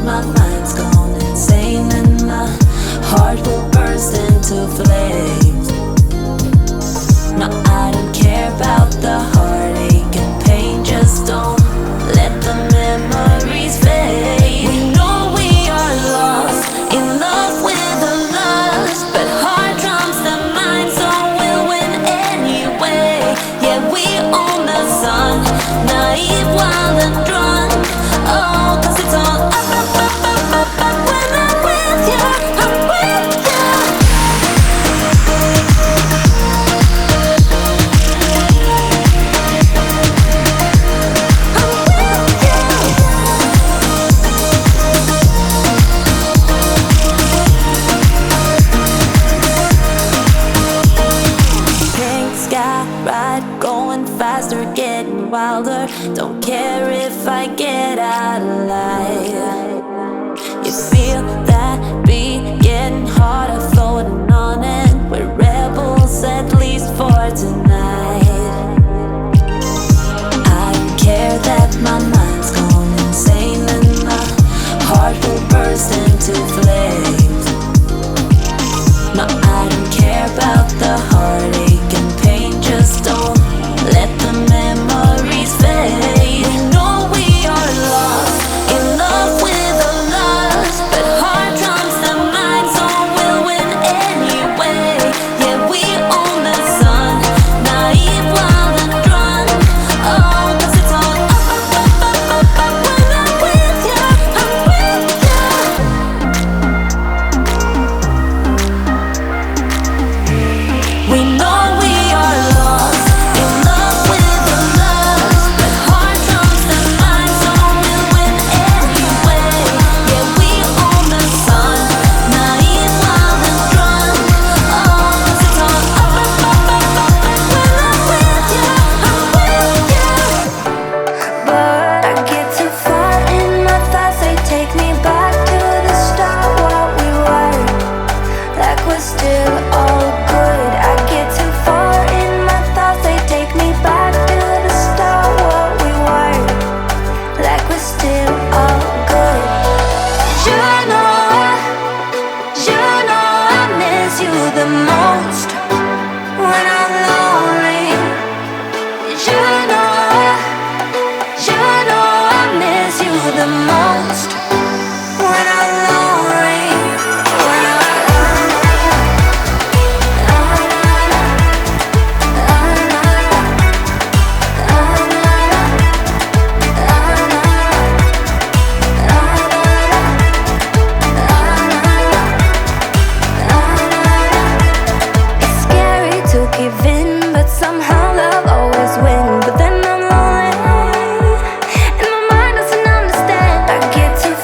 my mind's gone insane and my heart will burst into flames. No, I don't care about the heartache and pain, just don't let the memories fade. We know we are lost, in love with a lust, but heart trumps the mind, so we'll win anyway. Yeah, we own the sun, naive, wild and drunk. Oh, 'cause it's all up, up, up, up, up, up. When I'm with you, I'm with you. Going faster, getting wilder. Don't care if I get out alive. You feel that beat getting harder, floating on it. We're rebels, at least for tonight. I don't care that my mind's gone insane and my heart will burst into flames. No, I don't care about the heartache and pain, just don't let the memories fade. We know we are lost, in love with a lust, but heart trumps the mind, so we'll win anyway. Yeah, we own the sun, naive, wild and drunk. Oh, 'cause it's all up, up, up, up, up, up. When I'm with you, I'm with you. We know we are lost, in love with a lust, but heart trumps the mind, so we'll win anyway. Yeah, we own the sun, naive, wild and drunk. Oh, 'cause it's all up, up, up, up, up, up. When I'm with you, I'm with you. But I get too far in my thoughts, they take me back to the start, what we were, like we're still all good. I get too far in my thoughts, they take me back to the start, what we were, like we're still all good. You know I miss you the most when I'm lonely. You know I miss you the most when I'm lonely. When I'm It's scary to give in, but somehow love always wins. But then I'm lonely, and my mind doesn't understand. I get too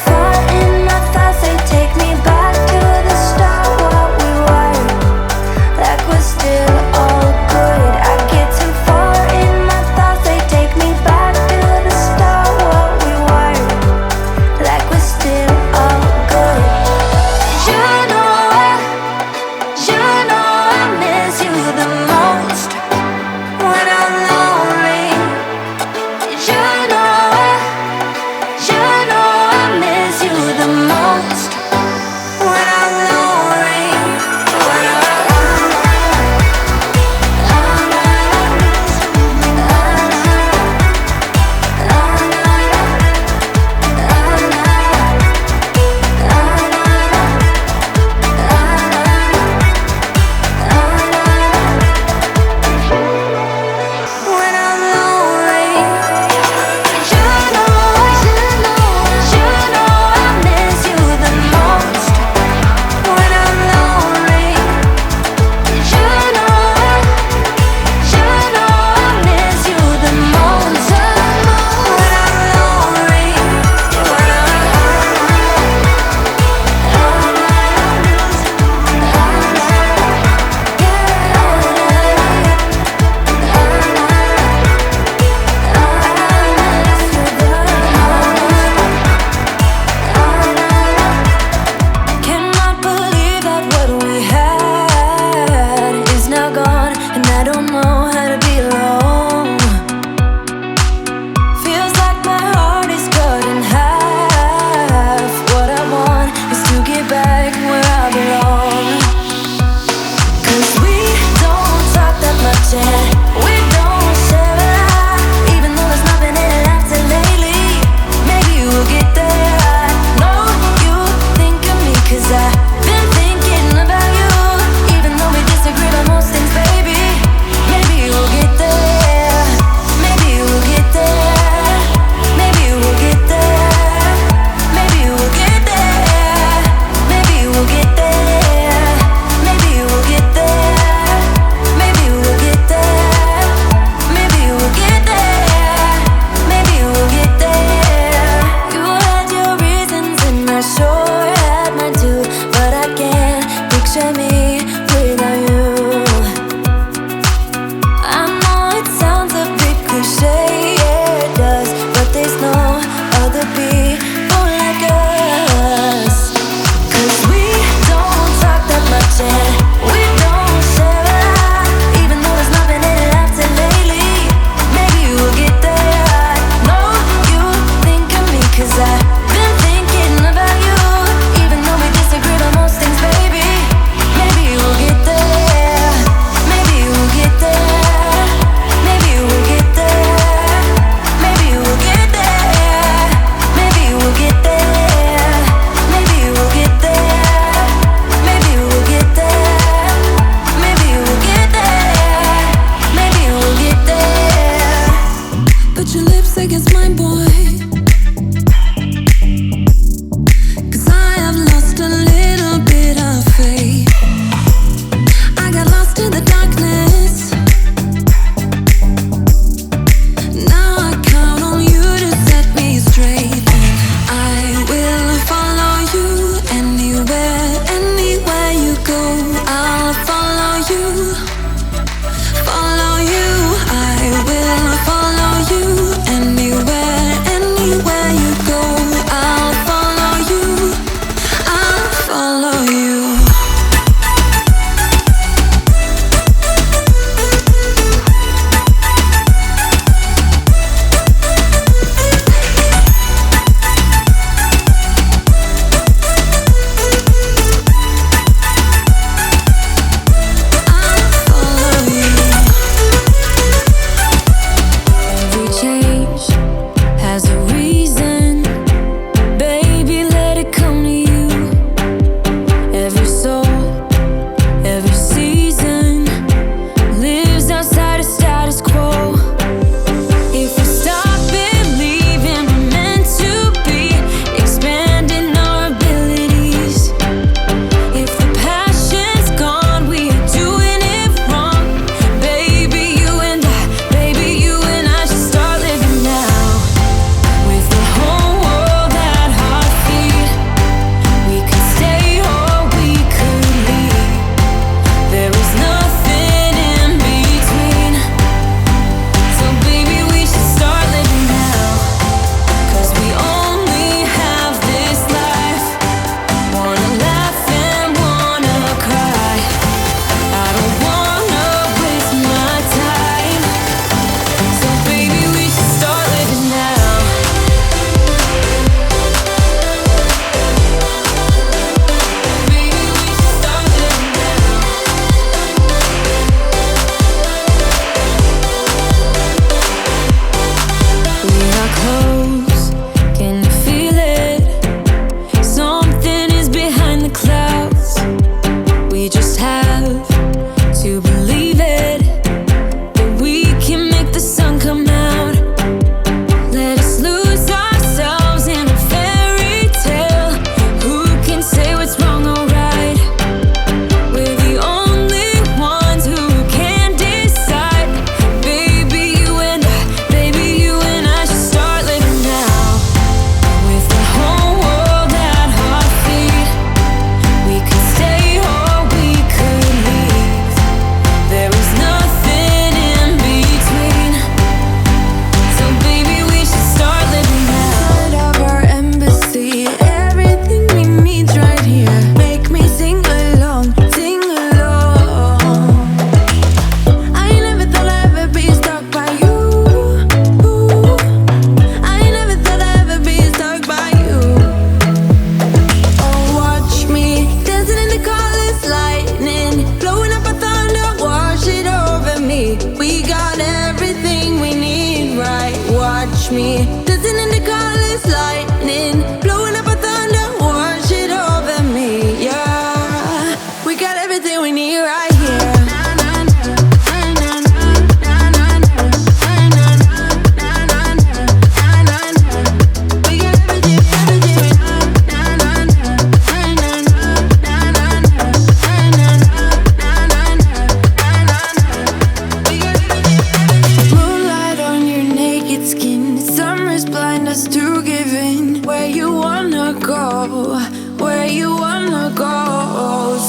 giving. Where you wanna go, where you wanna go.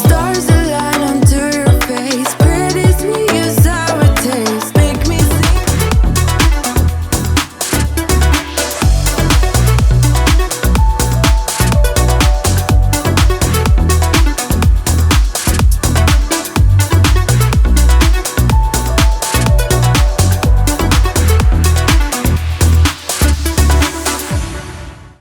Stars